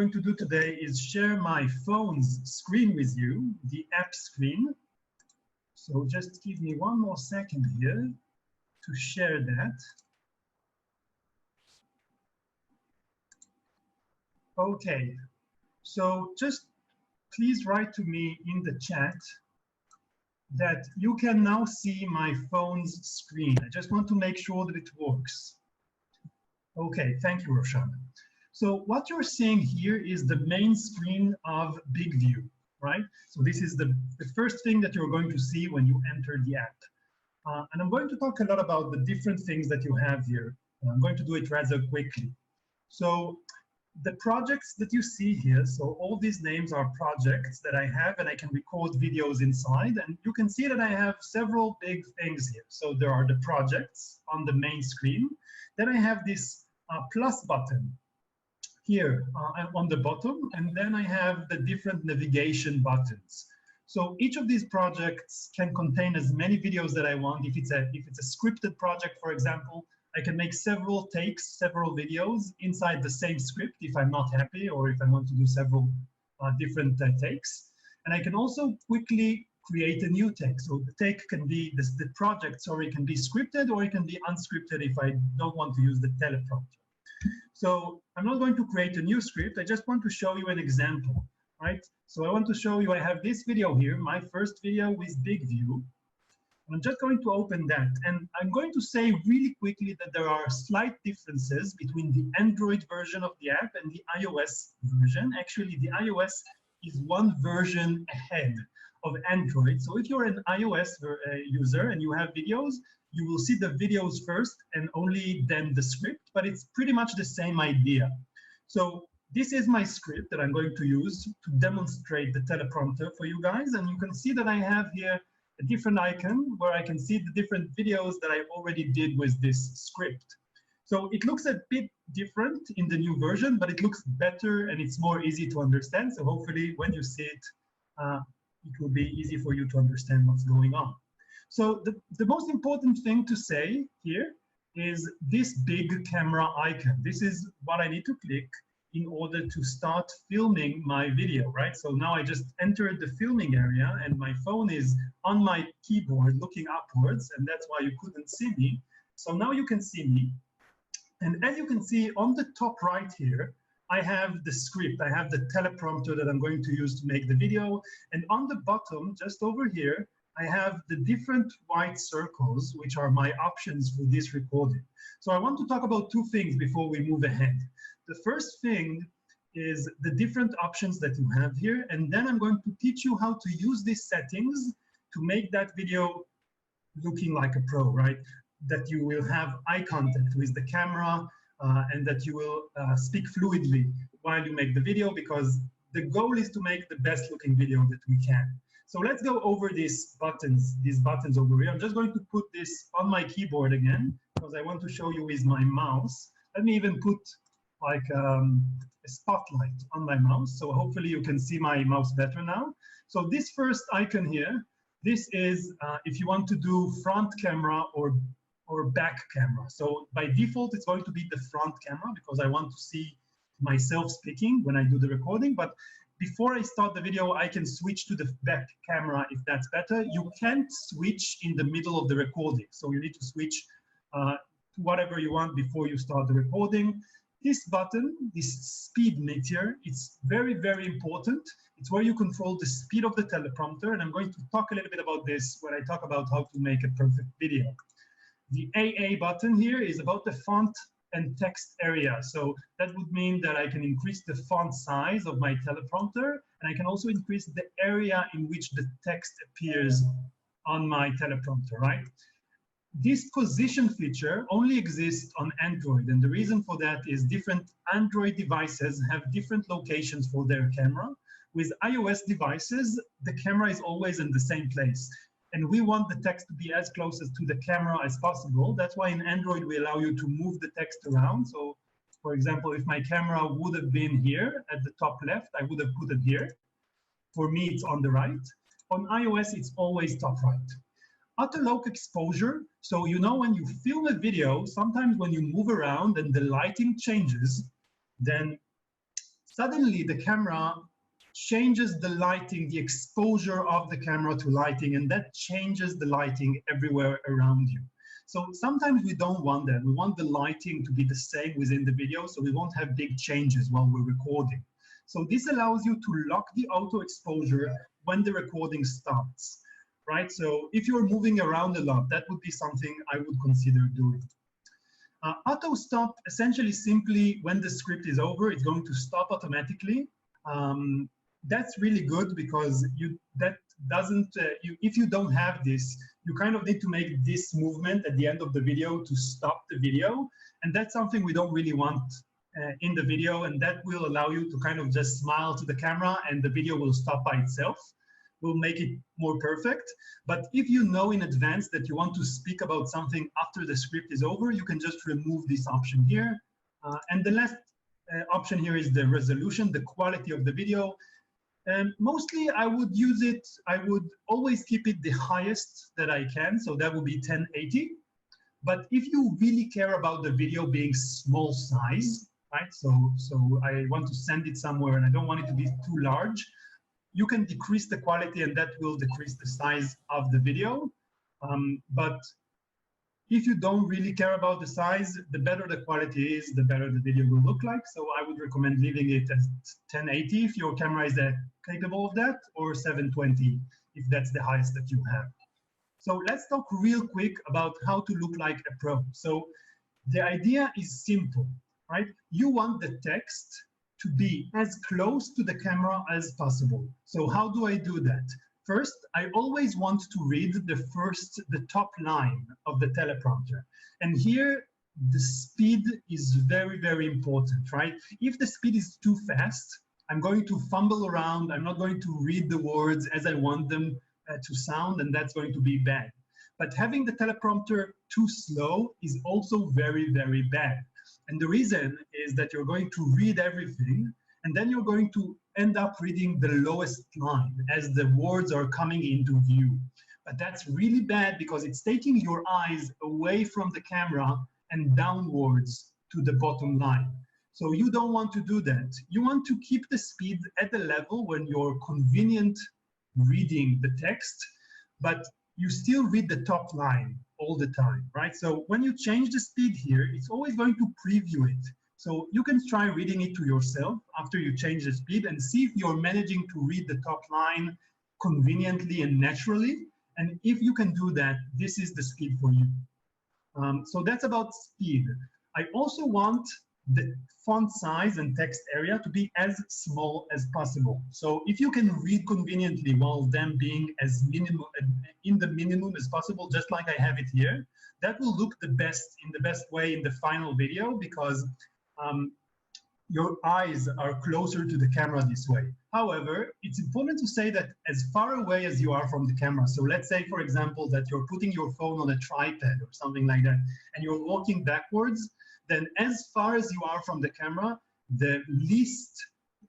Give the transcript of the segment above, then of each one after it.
going to do today is share my phone's screen with you, the app screen. So just give me one more second here to share that. Okay, so just please write to me in the chat that you can now see my phone's screen. I just want to make sure that it works. Okay, thank you, Roshan. So what you're seeing here is the main screen of BIGVU, right? So this is the first thing that you're going to see when you enter the app. And I'm going to talk a lot about the different things that you have here. I'm going to do it rather quickly. So the projects that you see here, so all these names are projects that I have, and I can record videos inside. And you can see that I have several big things here. So there are the projects on the main screen. Then I have this plus button here on the bottom, and then I have the different navigation buttons. So each of these projects can contain as many videos that I want. If it's a scripted project, for example, I can make several takes, several videos inside the same script if I'm not happy or if I want to do several different takes. And I can also quickly create a new take. So the take can be, the project, sorry, can be scripted or it can be unscripted if I don't want to use the teleprompter. So I'm not going to create a new script. I just want to show you an example, right? So I want to show you, I have this video here, my first video with BIGVU. I'm just going to open that, and I'm going to say really quickly that there are slight differences between the Android version of the app and the iOS version. Actually, the iOS is one version ahead of Android. So if you're an iOS user and you have videos, you will see the videos first and only then the script, but it's pretty much the same idea. So this is my script that I'm going to use to demonstrate the teleprompter for you guys. And you can see that I have here a different icon where I can see the different videos that I already did with this script. So it looks a bit different in the new version, but it looks better and it's more easy to understand. So hopefully when you see it, it will be easy for you to understand what's going on. So the most important thing to say here is this big camera icon. This is what I need to click in order to start filming my video, right? So now I just entered the filming area and my phone is on my keyboard looking upwards, and that's why you couldn't see me. So now you can see me. And as you can see on the top right here, I have the script. I have the teleprompter that I'm going to use to make the video. And on the bottom, just over here, I have the different white circles, which are my options for this recording. So I want to talk about two things before we move ahead. The first thing is the different options that you have here, and then I'm going to teach you how to use these settings to make that video looking like a pro, right? That you will have eye contact with the camera and that you will speak fluidly while you make the video, because the goal is to make the best looking video that we can. So let's go over these buttons over here. I'm just going to put this on my keyboard again, because I want to show you with my mouse. Let me even put like a spotlight on my mouse. So hopefully you can see my mouse better now. So this first icon here, this is if you want to do front camera or back camera. So by default, it's going to be the front camera because I want to see myself speaking when I do the recording. But before I start the video, I can switch to the back camera if that's better. You can't switch in the middle of the recording. So you need to switch to whatever you want before you start the recording. This button, this speed meter, it's very, very important. It's where you control the speed of the teleprompter. And I'm going to talk a little bit about this when I talk about how to make a perfect video. The AA button here is about the font and text area. So that would mean that I can increase the font size of my teleprompter, and I can also increase the area in which the text appears on my teleprompter, right? This position feature only exists on Android, and the reason for that is different Android devices have different locations for their camera. With iOS devices, the camera is always in the same place, and we want the text to be as close to the camera as possible. That's why in Android, we allow you to move the text around. So for example, if my camera would have been here at the top left, I would have put it here. For me, it's on the right. On iOS, it's always top right. Auto-lock exposure. So you know when you film a video, sometimes when you move around and the lighting changes, then suddenly the camera changes the lighting, the exposure of the camera to lighting, and that changes the lighting everywhere around you. So sometimes we don't want that. We want the lighting to be the same within the video, so we won't have big changes while we're recording. So this allows you to lock the auto exposure when the recording starts, right? So if you're moving around a lot, that would be something I would consider doing. Auto stop, essentially simply when the script is over, it's going to stop automatically. That's really good because if you don't have this, you kind of need to make this movement at the end of the video to stop the video. And that's something we don't really want in the video. And that will allow you to kind of just smile to the camera and the video will stop by itself. We'll make it more perfect. But if you know in advance that you want to speak about something after the script is over, you can just remove this option here. And the last option here is the resolution, the quality of the video. Mostly I would use it, I would always keep it the highest that I can, so that would be 1080. But if you really care about the video being small size, right, so I want to send it somewhere and I don't want it to be too large, you can decrease the quality and that will decrease the size of the video. But if you don't really care about the size, the better the quality is, the better the video will look like. So I would recommend leaving it at 1080 if your camera is capable of that, or 720 if that's the highest that you have. So let's talk real quick about how to look like a pro. So the idea is simple, right? You want the text to be as close to the camera as possible. So how do I do that? First, I always want to read the top line of the teleprompter. And here, the speed is very, very important, right? If the speed is too fast, I'm going to fumble around. I'm not going to read the words as I want them to sound, and that's going to be bad. But having the teleprompter too slow is also very, very bad. And the reason is that you're going to read everything, and then you're going to end up reading the lowest line as the words are coming into view. But that's really bad because it's taking your eyes away from the camera and downwards to the bottom line. So you don't want to do that. You want to keep the speed at the level when you're convenient reading the text, but you still read the top line all the time, right? So when you change the speed here, it's always going to preview it. So you can try reading it to yourself after you change the speed and see if you're managing to read the top line conveniently and naturally. And if you can do that, this is the speed for you. So that's about speed. I also want the font size and text area to be as small as possible. So if you can read conveniently while them being as in the minimum as possible, just like I have it here, that will look the best in the best way in the final video because your eyes are closer to the camera this way. However, it's important to say that as far away as you are from the camera, so let's say, for example, that you're putting your phone on a tripod or something like that, and you're walking backwards, then as far as you are from the camera, the least,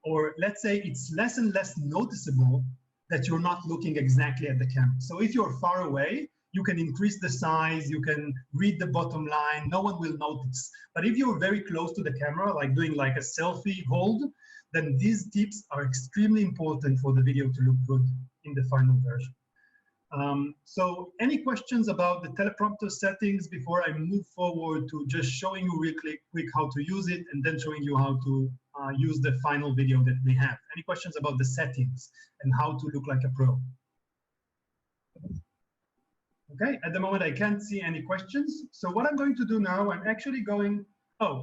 or let's say it's less and less noticeable that you're not looking exactly at the camera. So if you're far away, you can increase the size, you can read the bottom line, no one will notice. But if you're very close to the camera, like doing like a selfie hold, then these tips are extremely important for the video to look good in the final version. So any questions about the teleprompter settings before I move forward to just showing you real quick how to use it and then showing you how to use the final video that we have? Any questions about the settings and how to look like a pro? Okay, at the moment I can't see any questions. So what I'm going to do now, I'm actually going,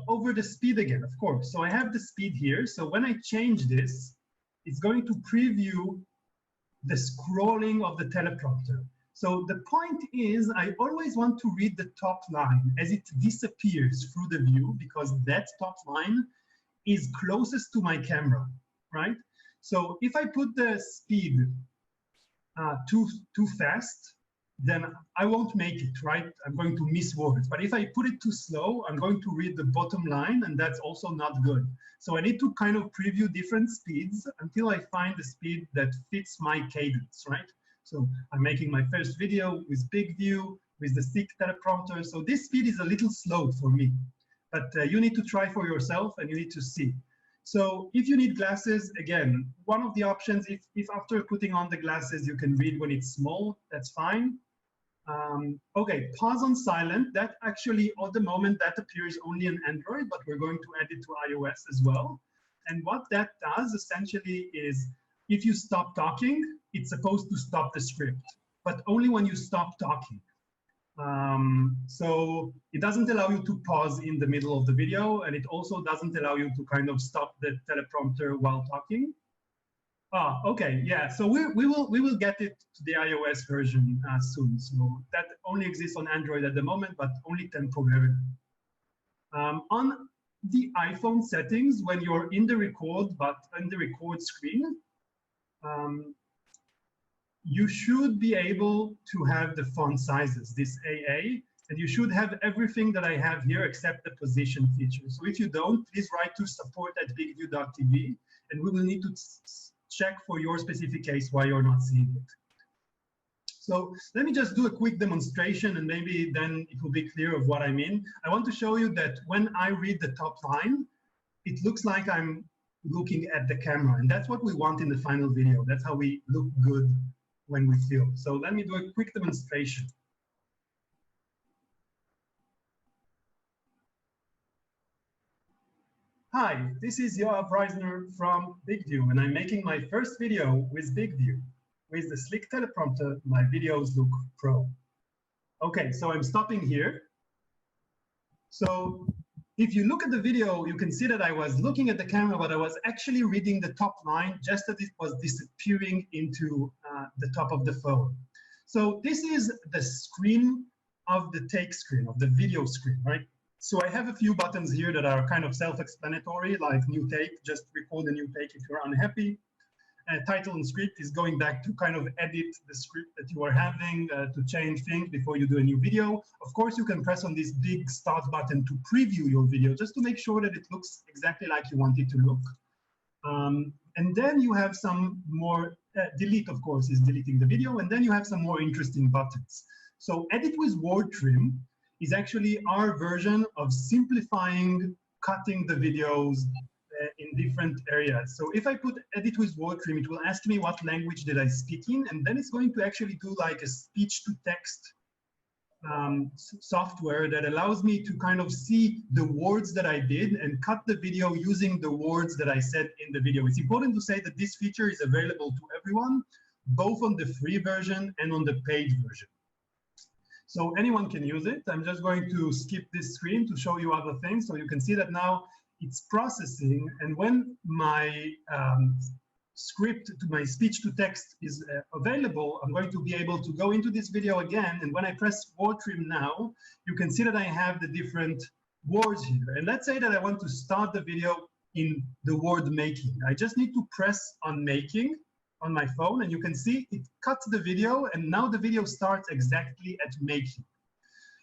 over the speed again, of course. So I have the speed here. So when I change this, it's going to preview the scrolling of the teleprompter. So the point is, I always want to read the top line as it disappears through the view because that top line is closest to my camera, right? So if I put the speed too fast, then I won't make it, right? I'm going to miss words. But if I put it too slow, I'm going to read the bottom line, and that's also not good. So I need to kind of preview different speeds until I find the speed that fits my cadence, right? So I'm making my first video with BIGVU, with the stick teleprompter. So this speed is a little slow for me, but you need to try for yourself and you need to see. So if you need glasses, again, one of the options, if after putting on the glasses you can read when it's small, that's fine. Okay, pause on silent. That actually, at the moment, that appears only on Android, but we're going to add it to iOS as well. And what that does essentially is, if you stop talking, it's supposed to stop the script, but only when you stop talking. So it doesn't allow you to pause in the middle of the video, and it also doesn't allow you to kind of stop the teleprompter while talking. Ah, okay, yeah. So we will get it to the iOS version soon. So that only exists on Android at the moment, but only temporarily. On the iPhone settings, when you're in the record screen, you should be able to have the font sizes, this AA, and you should have everything that I have here except the position feature. So if you don't, please write to support@bigview.tv, and we will need to check for your specific case why you're not seeing it. So let me just do a quick demonstration, and maybe then it will be clear of what I mean. I want to show you that when I read the top line, it looks like I'm looking at the camera, and that's what we want in the final video. That's how we look good when we film. So let me do a quick demonstration. Hi, this is Yoav Reisner from BIGVU, and I'm making my first video with BIGVU. With the slick teleprompter, my videos look pro. Okay, so I'm stopping here. So if you look at the video, you can see that I was looking at the camera, but I was actually reading the top line just as it was disappearing into the top of the phone. So this is the screen of the take screen, of the video screen, right? So I have a few buttons here that are kind of self-explanatory, like new take, just record a new take if you're unhappy. Title and script is going back to kind of edit the script that you are having, to change things before you do a new video. Of course, you can press on this big start button to preview your video, just to make sure that it looks exactly like you want it to look. And then you have some more, delete, of course, is deleting the video, and then you have some more interesting buttons. So edit with word trim is actually our version of simplifying, cutting the videos in different areas. So if I put edit with word trim, it will ask me what language did I speak in, and then it's going to actually do like a speech to text software that allows me to kind of see the words that I did and cut the video using the words that I said in the video. It's important to say that this feature is available to everyone, both on the free version and on the paid version. So anyone can use it. I'm just going to skip this screen to show you other things. So you can see that now it's processing, and when my script to my speech to text is available, I'm going to be able to go into this video again, and when I press word trim now, you can see that I have the different words here. And let's say that I want to start the video in the word making. I just need to press on making on my phone, and you can see it cuts the video, and now the video starts exactly at making.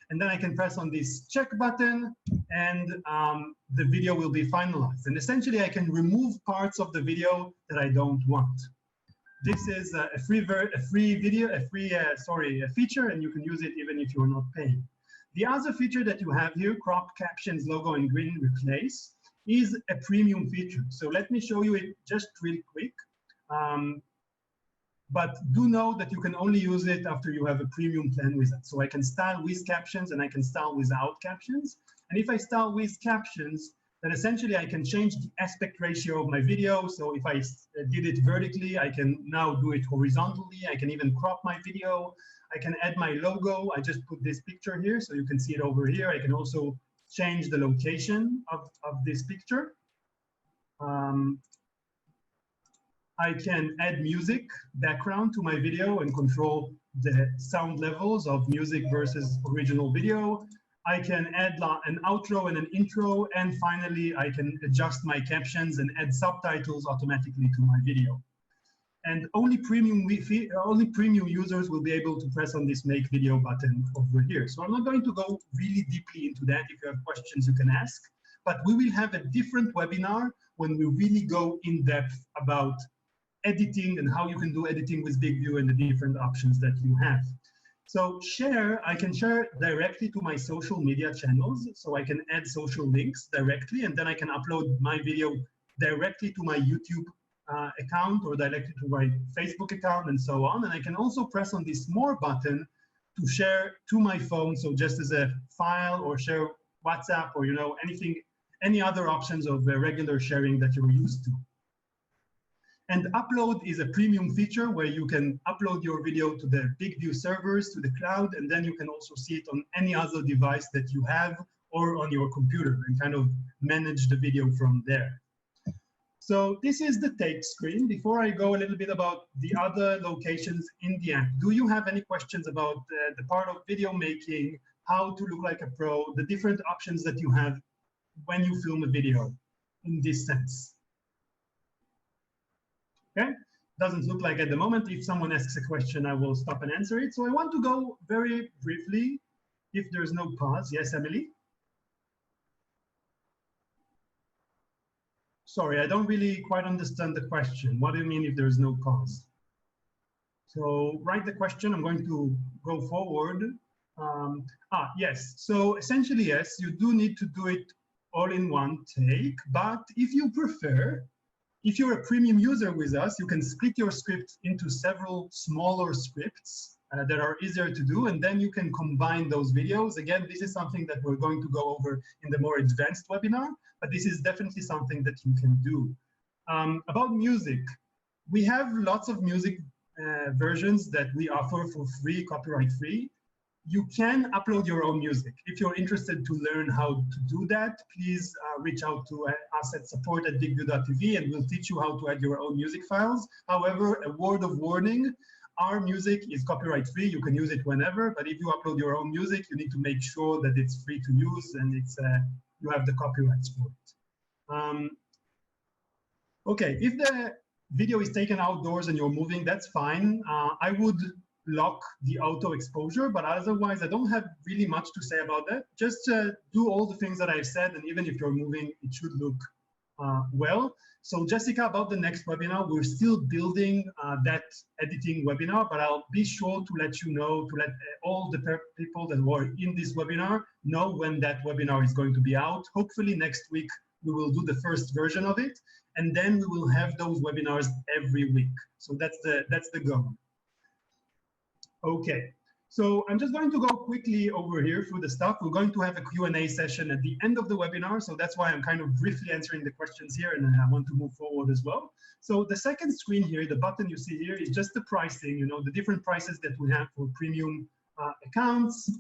And then I can press on this check button, and the video will be finalized. And essentially, I can remove parts of the video that I don't want. This is a feature, and you can use it even if you're not paying. The other feature that you have here, crop captions, logo, and green replace, is a premium feature. So let me show you it just real quick. But do know that you can only use it after you have a premium plan with it. So I can style with captions and I can style without captions. And if I style with captions, then essentially I can change the aspect ratio of my video. So if I did it vertically, I can now do it horizontally. I can even crop my video. I can add my logo. I just put this picture here so you can see it over here. I can also change the location of this picture. I can add music background to my video and control the sound levels of music versus original video. I can add an outro and an intro, and finally I can adjust my captions and add subtitles automatically to my video. And only premium users will be able to press on this make video button over here. So I'm not going to go really deeply into that. If you have questions, you can ask, but we will have a different webinar when we really go in depth about editing and how you can do editing with BIGVU and the different options that you have. So share, I can share directly to my social media channels. So I can add social links directly, and then I can upload my video directly to my YouTube account or directly to my Facebook account and so on. And I can also press on this more button to share to my phone, so just as a file, or share WhatsApp, or anything, any other options of regular sharing that you're used to. And upload is a premium feature where you can upload your video to the BIGVU servers, to the cloud, and then you can also see it on any other device that you have or on your computer and kind of manage the video from there. So this is the take screen. Before I go a little bit about the other locations in the app, do you have any questions about the part of video making, how to look like a pro, the different options that you have when you film a video in this sense? Okay, doesn't look like at the moment. If someone asks a question, I will stop and answer it. So I want to go very briefly, if there's no pause. Yes, Emily? Sorry, I don't really quite understand the question. What do you mean if there's no pause? So write the question. I'm going to go forward. Yes. So essentially, yes, you do need to do it all in one take. But if you prefer, if you're a premium user with us, you can split your script into several smaller scripts that are easier to do, and then you can combine those videos. Again, this is something that we're going to go over in the more advanced webinar, but this is definitely something that you can do. About music, we have lots of music versions that we offer for free, copyright free. You can upload your own music. If you're interested to learn how to do that, please reach out to us at support@bigvu.tv, and we'll teach you how to add your own music files. However, a word of warning, our music is copyright free. You can use it whenever, but if you upload your own music, you need to make sure that it's free to use and it's you have the copyrights for it. Okay, if the video is taken outdoors and you're moving, that's fine. I would lock the auto exposure, but otherwise I don't have really much to say about that. Just do all the things that I've said, and even if you're moving, it should look well. So Jessica, about the next webinar, we're still building that editing webinar, but I'll be sure to let you know, to let all the people that were in this webinar know when that webinar is going to be out. Hopefully next week we will do the first version of it, and then we will have those webinars every week. So that's the goal. Okay, so I'm just going to go quickly over here through the stuff. We're going to have a Q&A session at the end of the webinar, so that's why I'm kind of briefly answering the questions here, and I want to move forward as well. So the second screen here, the button you see here, is just the pricing, the different prices that we have for premium accounts.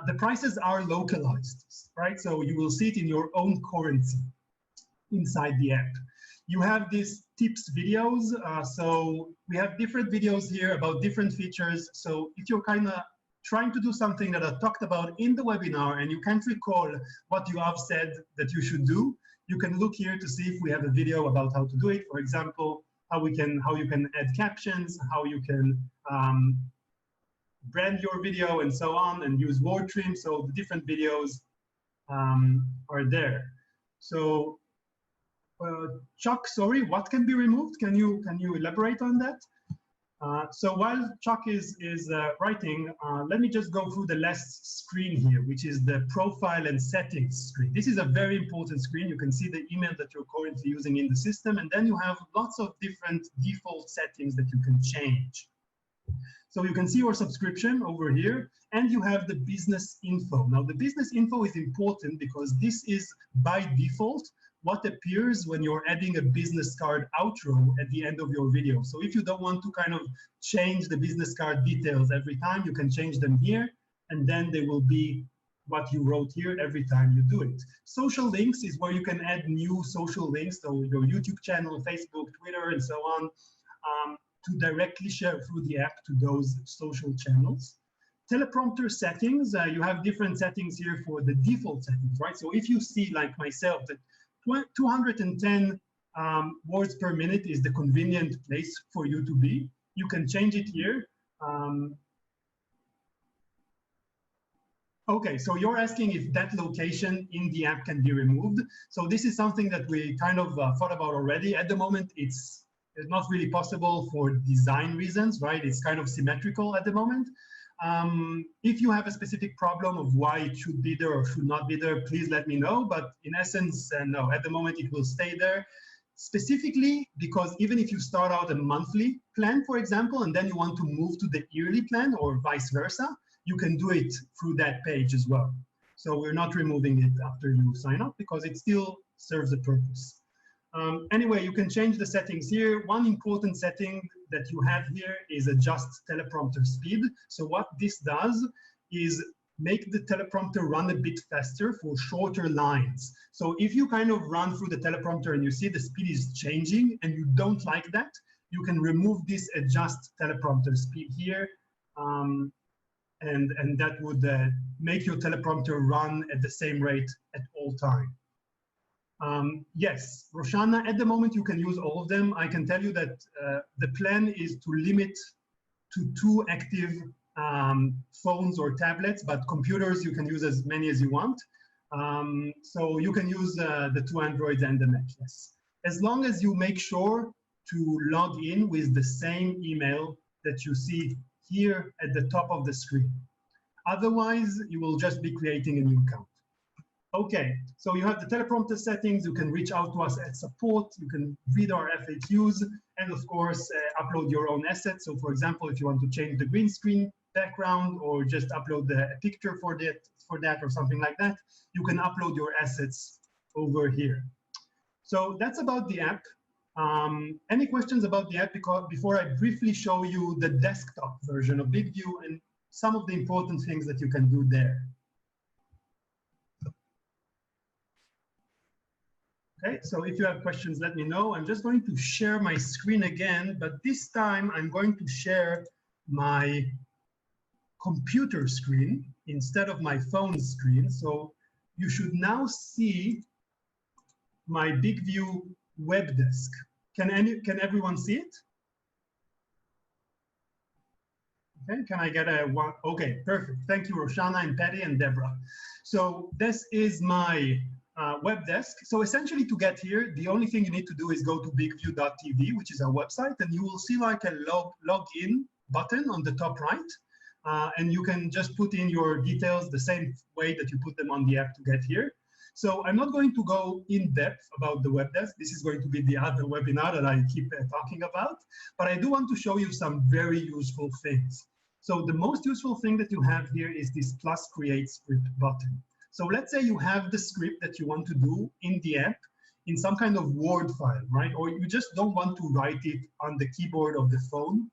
The prices are localized, right? So you will see it in your own currency inside the app. You have these tips videos. So we have different videos here about different features. So if you're kind of trying to do something that I talked about in the webinar and you can't recall what you have said that you should do, you can look here to see if we have a video about how to do it. For example, how you can add captions, how you can brand your video and so on, and use word trim. So the different videos are there. So Chuck, sorry, what can be removed? Can you elaborate on that? So while Chuck is writing, let me just go through the last screen here, which is the profile and settings screen. This is a very important screen. You can see the email that you're currently using in the system, and then you have lots of different default settings that you can change. So you can see your subscription over here, and you have the business info. Now, the business info is important because this is by default what appears when you're adding a business card outro at the end of your video. So if you don't want to kind of change the business card details every time, you can change them here, and then they will be what you wrote here every time you do it. Social links is where you can add new social links, so your YouTube channel, Facebook, Twitter, and so on, to directly share through the app to those social channels. Teleprompter settings, you have different settings here for the default settings, right? So if you see, like myself, that 210 words per minute is the convenient place for you to be, you can change it here. Okay, so you're asking if that location in the app can be removed. So this is something that we kind of thought about already. At the moment, it's not really possible for design reasons, right? It's kind of symmetrical at the moment. If you have a specific problem of why it should be there or should not be there, please let me know. But in essence, no, at the moment it will stay there. specifically because even if you start out a monthly plan, for example, and then you want to move to the yearly plan or vice versa, you can do it through that page as well. So we're not removing it after you sign up because it still serves a purpose. Anyway, you can change the settings here. One important setting that you have here is adjust teleprompter speed. So what this does is make the teleprompter run a bit faster for shorter lines. So if you kind of run through the teleprompter and you see the speed is changing and you don't like that, you can remove this adjust teleprompter speed here. And that would make your teleprompter run at the same rate at all time. Yes, Roshana, at the moment you can use all of them. I can tell you that the plan is to limit to 2 active phones or tablets, but computers you can use as many as you want. So you can use the 2 Androids and the Mac, yes. As long as you make sure to log in with the same email that you see here at the top of the screen. Otherwise, you will just be creating a new account. Okay, so you have the teleprompter settings. You can reach out to us at support. You can read our FAQs and, of course, upload your own assets. So, for example, if you want to change the green screen background or just upload a picture for that or something like that, you can upload your assets over here. So that's about the app. Any questions about the app before I briefly show you the desktop version of BIGVU and some of the important things that you can do there? Okay, so if you have questions, let me know. I'm just going to share my screen again, but this time I'm going to share my computer screen instead of my phone screen. So you should now see my BIGVU web desk. Can everyone see it? Okay, can I get a one? Okay, perfect. Thank you, Roshana and Patty and Deborah. So this is my web desk. So essentially to get here, the only thing you need to do is go to bigvu.tv, which is our website, and you will see like a login button on the top right. And you can just put in your details the same way that you put them on the app to get here. So I'm not going to go in depth about the web desk. This is going to be the other webinar that I keep talking about, but I do want to show you some very useful things. So the most useful thing that you have here is this plus create script button. So let's say you have the script that you want to do in the app in some kind of Word file, right? Or you just don't want to write it on the keyboard of the phone.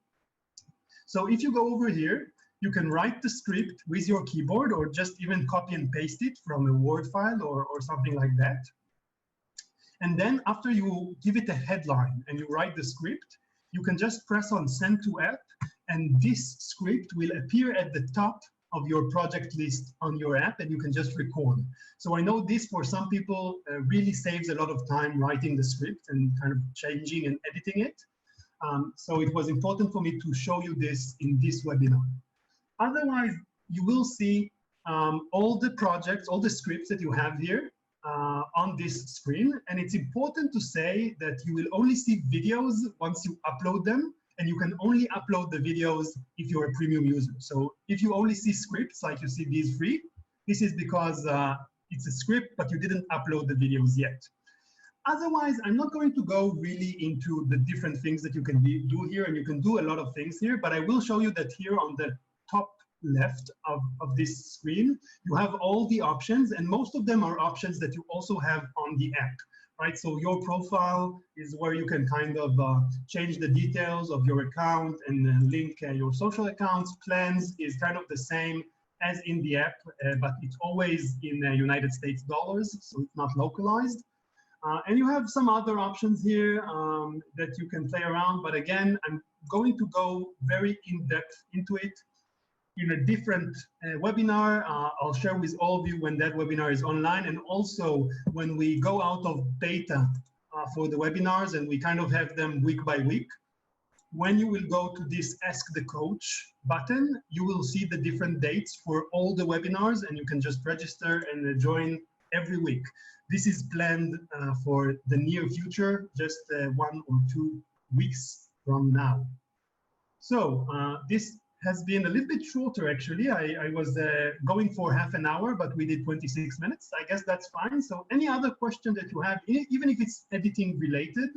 So if you go over here, you can write the script with your keyboard or just even copy and paste it from a Word file or something like that. And then after you give it a headline and you write the script, you can just press on send to app and this script will appear at the top of your project list on your app and you can just record. So I know this for some people really saves a lot of time writing the script and kind of changing and editing it. So it was important for me to show you this in this webinar. Otherwise, you will see all the projects, all the scripts that you have here on this screen. And it's important to say that you will only see videos once you upload them. And you can only upload the videos if you're a premium user. So if you only see scripts, like you see these free, this is because it's a script, but you didn't upload the videos yet. Otherwise, I'm not going to go really into the different things that you can do here, and you can do a lot of things here, but I will show you that here on the top left of this screen, you have all the options, and most of them are options that you also have on the app. Right, so your profile is where you can kind of change the details of your account and link your social accounts. Plans is kind of the same as in the app, but it's always in United States dollars, so it's not localized. And you have some other options here that you can play around. But again, I'm going to go very in-depth into it in a different webinar. I'll share with all of you when that webinar is online, and also when we go out of beta for the webinars and we kind of have them week by week. When you will go to this Ask the Coach button, you will see the different dates for all the webinars, and you can just register and join every week. This is planned for the near future, just 1 or 2 weeks from now. So this has been a little bit shorter, actually. I was going for half an hour, but we did 26 minutes. I guess that's fine. So any other question that you have, even if it's editing related,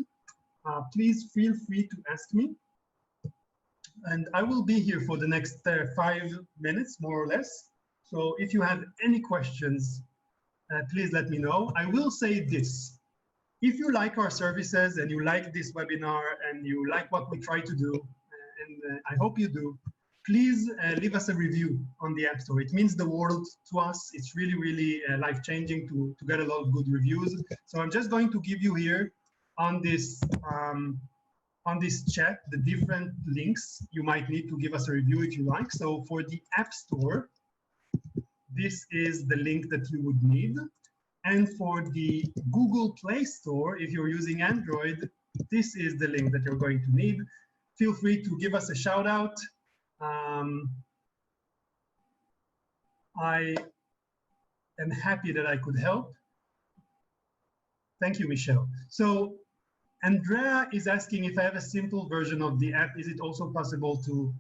please feel free to ask me. And I will be here for the next 5 minutes, more or less. So if you have any questions, please let me know. I will say this. If you like our services and you like this webinar and you like what we try to do, and I hope you do, please leave us a review on the App Store. It means the world to us. It's really, really life-changing to get a lot of good reviews. So I'm just going to give you here on this chat the different links you might need to give us a review if you like. So for the App Store, this is the link that you would need. And for the Google Play Store, if you're using Android, this is the link that you're going to need. Feel free to give us a shout out. I am happy that I could help. Thank you, Michelle. So Andrea is asking if I have a simple version of the app, is it also possible to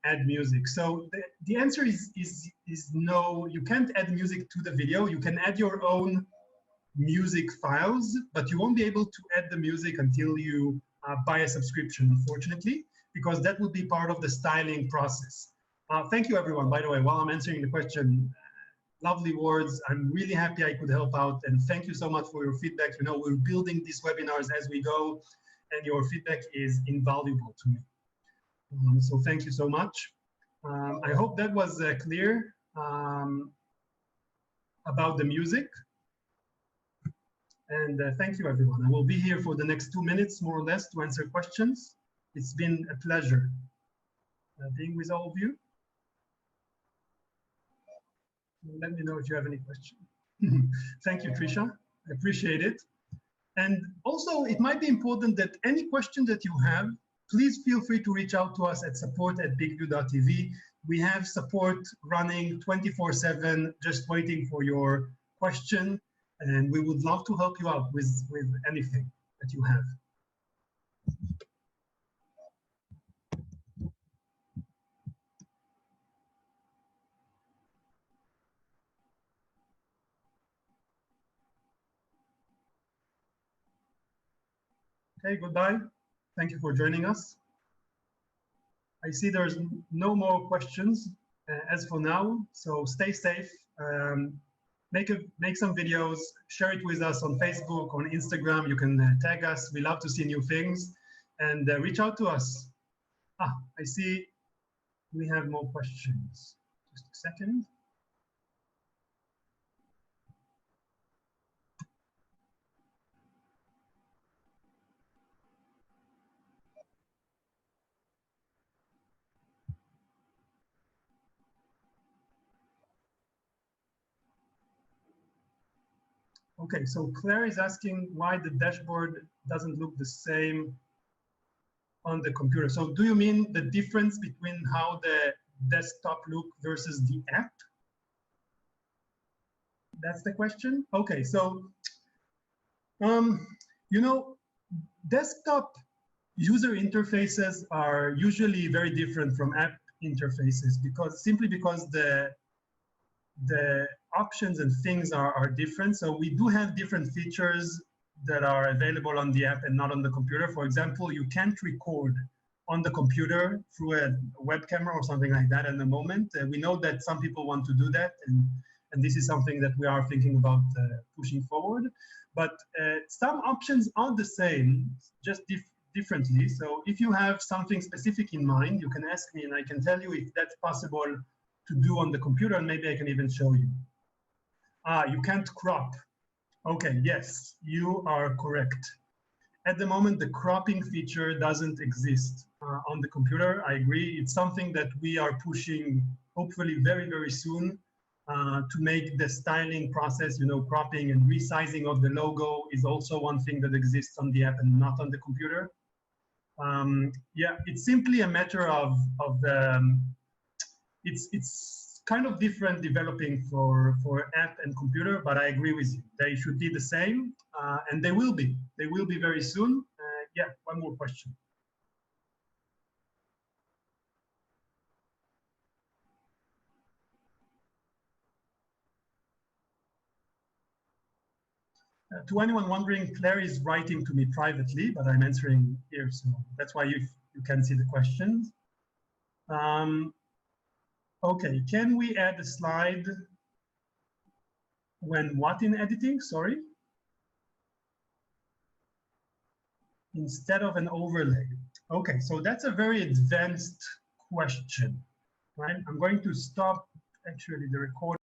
add music? So the answer is no, you can't add music to the video. You can add your own music files, but you won't be able to add the music until you buy a subscription, unfortunately, because that would be part of the styling process. Thank you, everyone, by the way, while I'm answering the question. Lovely words. I'm really happy I could help out, and thank you so much for your feedback. You know, we're building these webinars as we go, and your feedback is invaluable to me. So thank you so much. I hope that was clear about the music. And thank you, everyone. I will be here for the next 2 minutes, more or less, to answer questions. It's been a pleasure being with all of you. Let me know if you have any questions. Thank you, Trisha. I appreciate it. And also, it might be important that any question that you have, please feel free to reach out to us at support@bigview.tv. We have support running 24/7, just waiting for your question. And we would love to help you out with anything that you have. Okay, goodbye. Thank you for joining us. I see there's no more questions as for now, so stay safe. Make some videos, share it with us on Facebook, on Instagram. You can tag us. We love to see new things, and reach out to us. I see we have more questions. Just a second. Okay, so Claire is asking why the dashboard doesn't look the same on the computer. So do you mean the difference between how the desktop look versus the app? That's the question? Okay, so, you know, desktop user interfaces are usually very different from app interfaces simply because the options and things are different. So we do have different features that are available on the app and not on the computer. For example, you can't record on the computer through a web camera or something like that at the moment. We know that some people want to do that, and this is something that we are thinking about pushing forward. But some options are the same, just differently. So if you have something specific in mind, you can ask me and I can tell you if that's possible to do on the computer, and maybe I can even show you. You can't crop. Okay, yes, you are correct. At the moment, the cropping feature doesn't exist on the computer. I agree. It's something that we are pushing, hopefully very, very soon, to make the styling process, you know, cropping and resizing of the logo is also one thing that exists on the app and not on the computer. Yeah, it's simply a matter of it's kind of different developing for app and computer, but I agree with you. They should be the same, and they will be. They will be very soon. Yeah, one more question. To anyone wondering, Claire is writing to me privately, but I'm answering here, so that's why you can see the questions. Okay, can we add a slide when what in editing? Sorry. Instead of an overlay. Okay, so that's a very advanced question, right? I'm going to stop actually the recording.